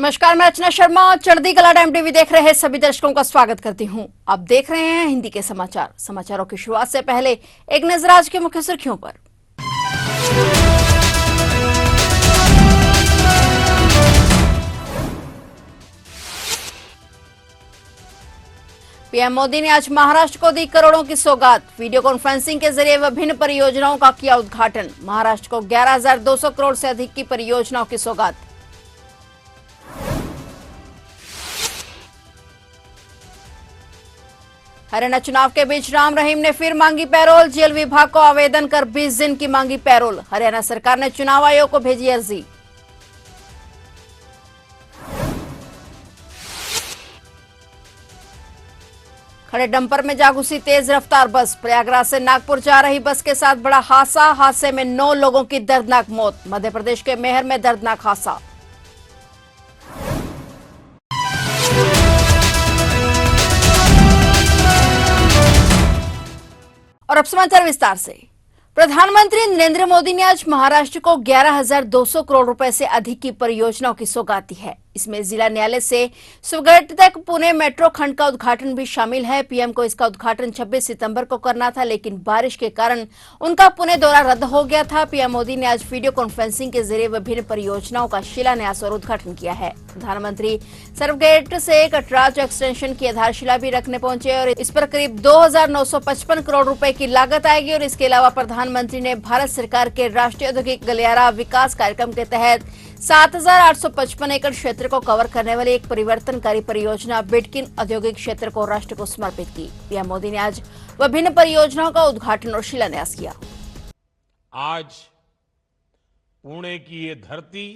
नमस्कार, मैं रचना शर्मा। चढ़ती कला टाइम टीवी देख रहे सभी दर्शकों का स्वागत करती हूं। आप देख रहे हैं हिंदी के समाचार। समाचारों की शुरुआत से पहले एक नजर आज के मुख्य सुर्खियों पर। पीएम मोदी ने आज महाराष्ट्र को दी करोड़ों की सौगात। वीडियो कॉन्फ्रेंसिंग के जरिए विभिन्न परियोजनाओं का किया उद्घाटन। महाराष्ट्र को 11,200 करोड़ से अधिक की परियोजनाओं की सौगात। हरियाणा चुनाव के बीच राम रहीम ने फिर मांगी पैरोल। जेल विभाग को आवेदन कर 20 दिन की मांगी पैरोल। हरियाणा सरकार ने चुनाव आयोग को भेजी अर्जी। खड़े डंपर में जा घुसी तेज रफ्तार बस। प्रयागराज से नागपुर जा रही बस के साथ बड़ा हादसा। हादसे में 9 लोगों की दर्दनाक मौत। मध्य प्रदेश के मेहर में दर्दनाक हादसा। और अब समाचार विस्तार से। प्रधानमंत्री नरेंद्र मोदी ने आज महाराष्ट्र को 11,200 करोड़ रुपए से अधिक की परियोजनाओं की सौगात दी है। इसमें जिला न्यायालय से सुगट तक पुणे मेट्रो खंड का उद्घाटन भी शामिल है। पीएम को इसका उद्घाटन 26 सितंबर को करना था, लेकिन बारिश के कारण उनका पुणे दौरा रद्द हो गया था। पीएम मोदी ने आज वीडियो कॉन्फ्रेंसिंग के जरिए विभिन्न परियोजनाओं का शिलान्यास और उद्घाटन किया है। प्रधानमंत्री सर्वगेट से कटराज एक्सटेंशन की आधारशिला भी रखने पहुंचे और इस पर करीब 2,955 करोड़ रुपए की लागत आएगी। और इसके अलावा प्रधानमंत्री ने भारत सरकार के राष्ट्रीय औद्योगिक गलियारा विकास कार्यक्रम के तहत 7,855 एकड़ क्षेत्र को कवर करने वाली एक परिवर्तनकारी परियोजना बिडकिन औद्योगिक क्षेत्र को राष्ट्र को समर्पित की। पीएम मोदी ने आज विभिन्न परियोजनाओं का उद्घाटन और शिलान्यास किया। आज पुणे की ये धरती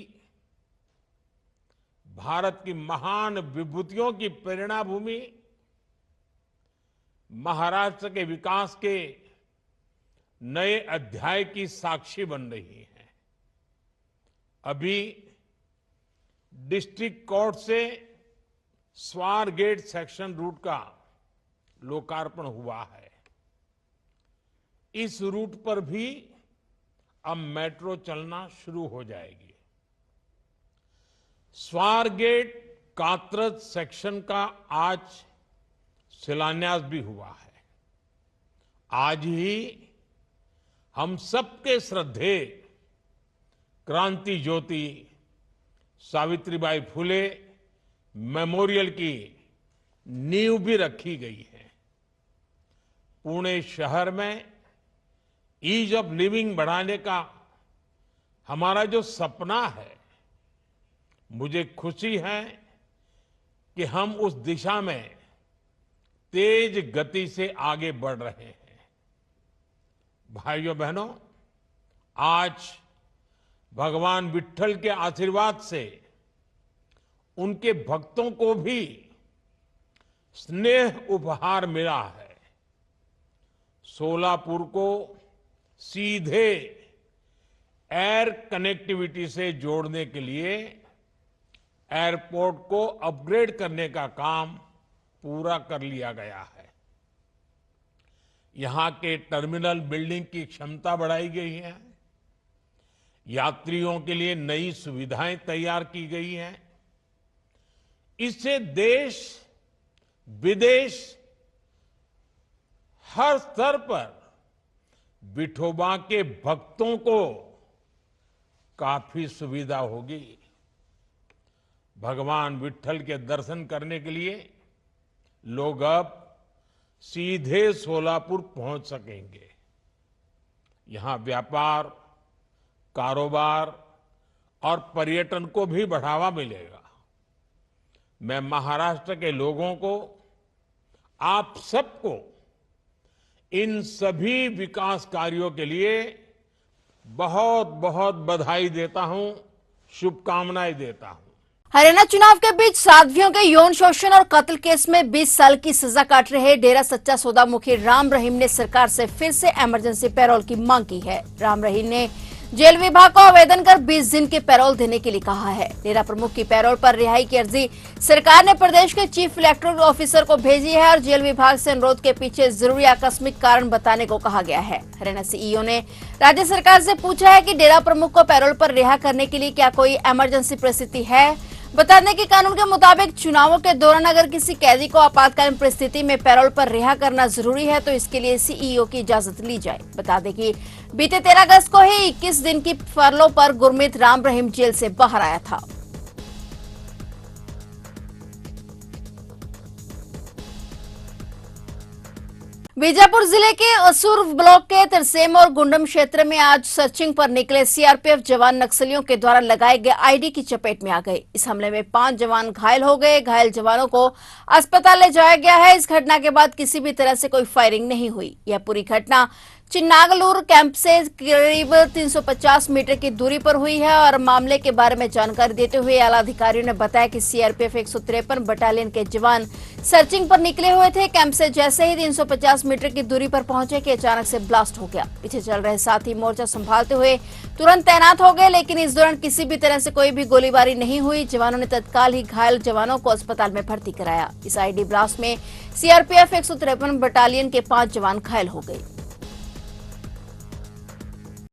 भारत की महान विभूतियों की प्रेरणा भूमि, महाराष्ट्र के विकास के नए अध्याय की साक्षी बन रही है। अभी डिस्ट्रिक्ट कोर्ट से स्वार गेट सेक्शन रूट का लोकार्पण हुआ है। इस रूट पर भी अब मेट्रो चलना शुरू हो जाएगी। स्वार गेट कात्रज सेक्शन का आज शिलान्यास भी हुआ है। आज ही हम सबके श्रद्धेय क्रांति ज्योति सावित्रीबाई फुले मेमोरियल की नींव भी रखी गई है। पुणे शहर में ईज ऑफ लिविंग बढ़ाने का हमारा जो सपना है, मुझे खुशी है कि हम उस दिशा में तेज गति से आगे बढ़ रहे हैं। भाइयों बहनों, आज भगवान विट्ठल के आशीर्वाद से उनके भक्तों को भी स्नेह उपहार मिला है। सोलापुर को सीधे एयर कनेक्टिविटी से जोड़ने के लिए एयरपोर्ट को अपग्रेड करने का काम पूरा कर लिया गया है। यहां के टर्मिनल बिल्डिंग की क्षमता बढ़ाई गई है। यात्रियों के लिए नई सुविधाएं तैयार की गई हैं। इससे देश विदेश हर स्तर पर विठोबा के भक्तों को काफी सुविधा होगी। भगवान विट्ठल के दर्शन करने के लिए लोग अब सीधे सोलापुर पहुंच सकेंगे। यहां व्यापार, कारोबार और पर्यटन को भी बढ़ावा मिलेगा। मैं महाराष्ट्र के लोगों को, आप सबको इन सभी विकास कार्यों के लिए बहुत बहुत बधाई देता हूं, शुभकामनाएं देता हूं। हरियाणा चुनाव के बीच साध्वियों के यौन शोषण और कत्ल केस में 20 साल की सजा काट रहे डेरा सच्चा सौदा मुखी राम रहीम ने सरकार से फिर से इमरजेंसी पैरोल की मांग की है। राम रहीम ने जेल विभाग को आवेदन कर 20 दिन की पैरोल देने के लिए कहा है। डेरा प्रमुख की पैरोल पर रिहाई की अर्जी सरकार ने प्रदेश के चीफ इलेक्टोरल ऑफिसर को भेजी है और जेल विभाग से अनुरोध के पीछे जरूरी आकस्मिक कारण बताने को कहा गया है। हरियाणा सीईओ ने राज्य सरकार से पूछा है कि डेरा प्रमुख को पैरोल पर रिहा करने के लिए क्या कोई इमरजेंसी परिस्थिति है। बता दें कि कानून के मुताबिक चुनावों के दौरान अगर किसी कैदी को आपातकालीन परिस्थिति में पैरोल पर रिहा करना जरूरी है तो इसके लिए सीईओ की इजाजत ली जाए। बता दें कि बीते 13 अगस्त को ही 21 दिन की फरलो पर गुरमीत राम रहीम जेल से बाहर आया था। बीजापुर जिले के असुर ब्लॉक के तरसेम और गुंडम क्षेत्र में आज सर्चिंग पर निकले सीआरपीएफ जवान नक्सलियों के द्वारा लगाए गए आईडी की चपेट में आ गए। इस हमले में 5 जवान घायल हो गए। घायल जवानों को अस्पताल ले जाया गया है। इस घटना के बाद किसी भी तरह से कोई फायरिंग नहीं हुई। यह पूरी घटना चिन्नागलूर कैंप से करीब 350 मीटर की दूरी पर हुई है और मामले के बारे में जानकारी देते हुए आला अधिकारियों ने बताया कि सीआरपीएफ 153 बटालियन के जवान सर्चिंग पर निकले हुए थे। कैंप से जैसे ही 350 मीटर की दूरी पर पहुंचे कि अचानक से ब्लास्ट हो गया। पीछे चल रहे साथी मोर्चा संभालते हुए तुरंत तैनात हो गए, लेकिन इस दौरान किसी भी तरह से कोई भी गोलीबारी नहीं हुई। जवानों ने तत्काल ही घायल जवानों को अस्पताल में भर्ती कराया। इस आईडी ब्लास्ट में सीआरपीएफ 153 बटालियन के 5 जवान घायल हो गए।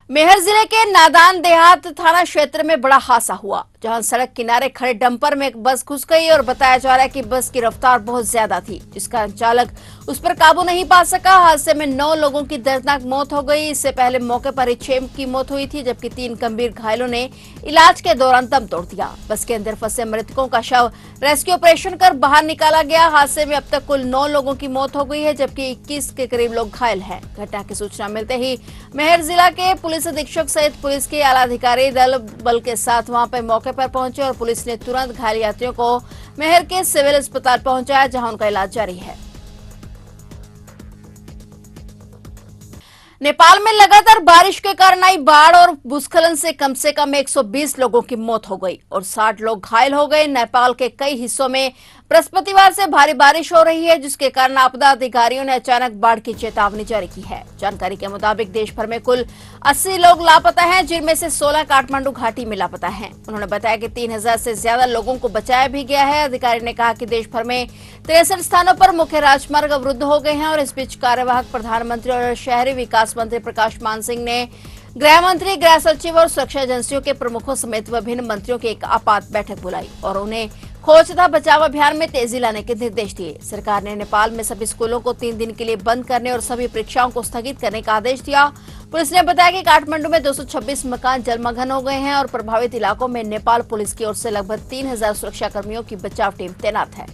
मेहर जिले के नादान देहात थाना क्षेत्र में बड़ा हादसा हुआ, जहां सड़क किनारे खड़े डंपर में एक बस घुस गई और बताया जा रहा है कि बस की रफ्तार बहुत ज्यादा थी, जिसका चालक उस पर काबू नहीं पा सका। हादसे में 9 लोगों की दर्दनाक मौत हो गई। इससे पहले मौके पर ही 6 की मौत हुई थी, जबकि 3 गंभीर घायलों ने इलाज के दौरान दम तोड़ दिया। बस के अंदर फंसे मृतकों का शव रेस्क्यू ऑपरेशन कर बाहर निकाला गया। हादसे में अब तक कुल 9 लोगों की मौत हो गई है, जबकि 21 के करीब लोग घायल हैं। घटना की सूचना मिलते ही मेहर जिला के पुलिस अधीक्षक सहित पुलिस के आला अधिकारी दल बल के साथ वहां पर मौके पर पहुंचे और पुलिस ने तुरंत घायल यात्रियों को मेहर के सिविल अस्पताल पहुंचाया, जहां उनका इलाज जारी है। नेपाल में लगातार बारिश के कारण आई बाढ़ और भूस्खलन से कम 120 लोगों की मौत हो गई और 60 लोग घायल हो गए। नेपाल के कई हिस्सों में बृहस्पतिवार से भारी बारिश हो रही है, जिसके कारण आपदा अधिकारियों ने अचानक बाढ़ की चेतावनी जारी की है। जानकारी के मुताबिक देश भर में कुल 80 लोग लापता हैं, जिनमें से 16 काठमांडू घाटी में लापता हैं। उन्होंने बताया कि 3000 से ज्यादा लोगों को बचाया भी गया है। अधिकारी ने कहा कि देश भर में 63 स्थानों पर मुख्य राजमार्ग अवरुद्ध हो गए हैं और इस बीच कार्यवाहक प्रधानमंत्री और शहरी विकास मंत्री प्रकाश मान सिंह ने गृह मंत्री, गृह सचिव और सुरक्षा एजेंसियों के प्रमुखों समेत विभिन्न मंत्रियों की एक आपात बैठक बुलाई और उन्हें खोज तथा बचाव अभियान में तेजी लाने के निर्देश दिए। सरकार ने नेपाल में सभी स्कूलों को 3 दिन के लिए बंद करने और सभी परीक्षाओं को स्थगित करने का आदेश दिया। पुलिस ने बताया कि काठमांडू में 226 मकान जलमग्न हो गए हैं और प्रभावित इलाकों में नेपाल पुलिस की ओर से लगभग 3000 सुरक्षा कर्मियों की बचाव टीम तैनात है।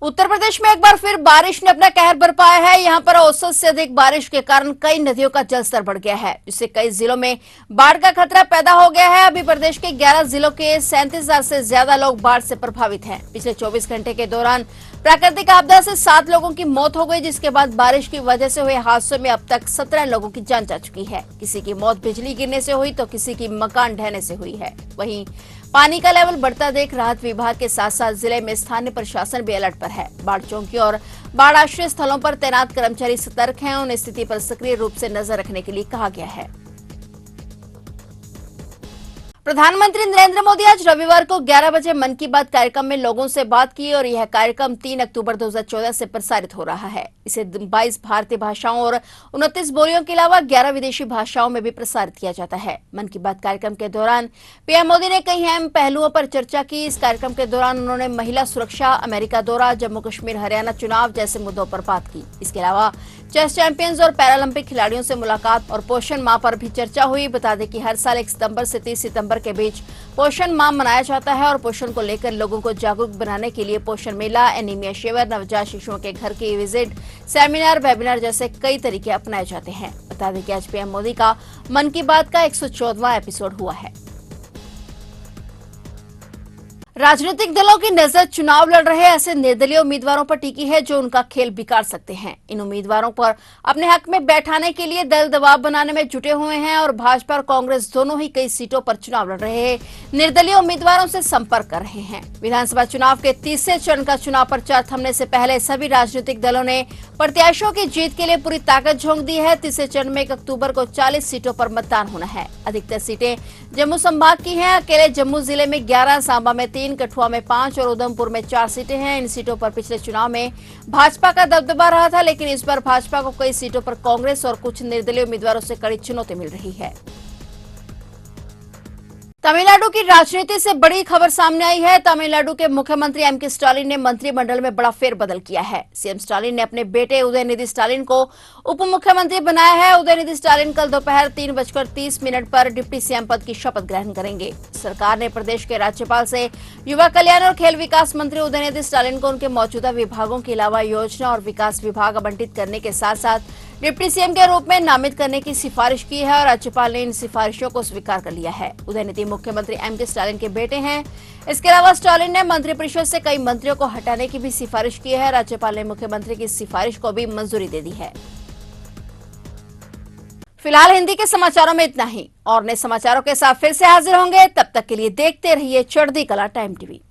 उत्तर प्रदेश में एक बार फिर बारिश ने अपना कहर बरपाया है। यहां पर औसत से अधिक बारिश के कारण कई नदियों का जलस्तर बढ़ गया है, जिससे कई जिलों में बाढ़ का खतरा पैदा हो गया है। अभी प्रदेश के 11 जिलों के 37,000 से ज्यादा लोग बाढ़ से प्रभावित हैं। पिछले 24 घंटे के दौरान प्राकृतिक आपदा से 7 लोगों की मौत हो गई, जिसके बाद बारिश की वजह से हुए हादसों में अब तक 17 लोगों की जान जा चुकी है। किसी की मौत बिजली गिरने से हुई तो किसी की मकान ढहने से हुई है। वहीं पानी का लेवल बढ़ता देख राहत विभाग के साथ साथ जिले में स्थानीय प्रशासन भी अलर्ट पर है। बाढ़ चौकी और बाढ़ आश्रय स्थलों पर तैनात कर्मचारी सतर्क हैं। उन्हें स्थिति पर सक्रिय रूप से नजर रखने के लिए कहा गया है। प्रधानमंत्री नरेंद्र मोदी आज रविवार को 11 बजे मन की बात कार्यक्रम में लोगों से बात की और यह कार्यक्रम 3 अक्टूबर 2014 से प्रसारित हो रहा है। इसे 22 भारतीय भाषाओं और 29 बोलियों के अलावा 11 विदेशी भाषाओं में भी प्रसारित किया जाता है। मन की बात कार्यक्रम के दौरान पीएम मोदी ने कई अहम पहलुओं पर चर्चा की। इस कार्यक्रम के दौरान उन्होंने महिला सुरक्षा, अमेरिका दौरा, जम्मू कश्मीर, हरियाणा चुनाव जैसे मुद्दों पर बात की। इसके अलावा चेस चैंपियंस और पैरालंपिक खिलाड़ियों से मुलाकात और पोषण माह पर भी चर्चा हुई। बता दें कि हर साल 1 सितंबर से 30 सितंबर के बीच पोषण माह मनाया जाता है और पोषण को लेकर लोगों को जागरूक बनाने के लिए पोषण मेला, एनीमिया शिविर, नवजात शिशुओं के घर की विजिट, सेमिनार, वेबिनार जैसे कई तरीके अपनाए जाते हैं। बता दें कि आज पीएम मोदी का मन की बात का 114वां एपिसोड हुआ है। राजनीतिक दलों की नजर चुनाव लड़ रहे ऐसे निर्दलीय उम्मीदवारों पर टिकी है जो उनका खेल बिगाड़ सकते हैं। इन उम्मीदवारों पर अपने हक में बैठाने के लिए दल दबाव बनाने में जुटे हुए हैं और भाजपा और कांग्रेस दोनों ही कई सीटों पर चुनाव लड़ रहे निर्दलीय उम्मीदवारों से संपर्क कर रहे हैं। विधानसभा चुनाव के तीसरे चरण का चुनाव प्रचार थमने से पहले सभी राजनीतिक दलों ने प्रत्याशियों की जीत के लिए पूरी ताकत झोंक दी है। तीसरे चरण में 1 अक्टूबर को 40 सीटों पर मतदान होना है। अधिकतर सीटें जम्मू संभाग की हैं। अकेले जम्मू जिले में 11, सांबा में 3, कठुआ में 5 और उधमपुर में 4 सीटें हैं। इन सीटों पर पिछले चुनाव में भाजपा का दबदबा रहा था, लेकिन इस बार भाजपा को कई सीटों पर कांग्रेस और कुछ निर्दलीय उम्मीदवारों से कड़ी चुनौती मिल रही है। तमिलनाडु की राजनीति से बड़ी खबर सामने आई है। तमिलनाडु के मुख्यमंत्री एम के स्टालिन ने मंत्रिमंडल में बड़ा फेरबदल किया है। सीएम स्टालिन ने अपने बेटे उदयनिधि स्टालिन को उप मुख्यमंत्री बनाया है। उदयनिधि स्टालिन कल दोपहर 3:30 पर डिप्टी सीएम पद की शपथ ग्रहण करेंगे। सरकार ने प्रदेश के राज्यपाल से युवा कल्याण और खेल विकास मंत्री उदयनिधि स्टालिन को उनके मौजूदा विभागों के अलावा योजना और विकास विभाग आवंटित करने के साथ साथ डिप्टी सीएम के रूप में नामित करने की सिफारिश की है और राज्यपाल ने इन सिफारिशों को स्वीकार कर लिया है। उदयनिधि मुख्यमंत्री एम के स्टालिन के बेटे हैं। इसके अलावा स्टालिन ने मंत्रिपरिषद से कई मंत्रियों को हटाने की भी सिफारिश की है। राज्यपाल ने मुख्यमंत्री की सिफारिश को भी मंजूरी दे दी है। फिलहाल हिंदी के समाचारों में इतना ही। और नए समाचारों के साथ फिर से हाजिर होंगे। तब तक के लिए देखते रहिए चढ़ती कला टाइम टीवी।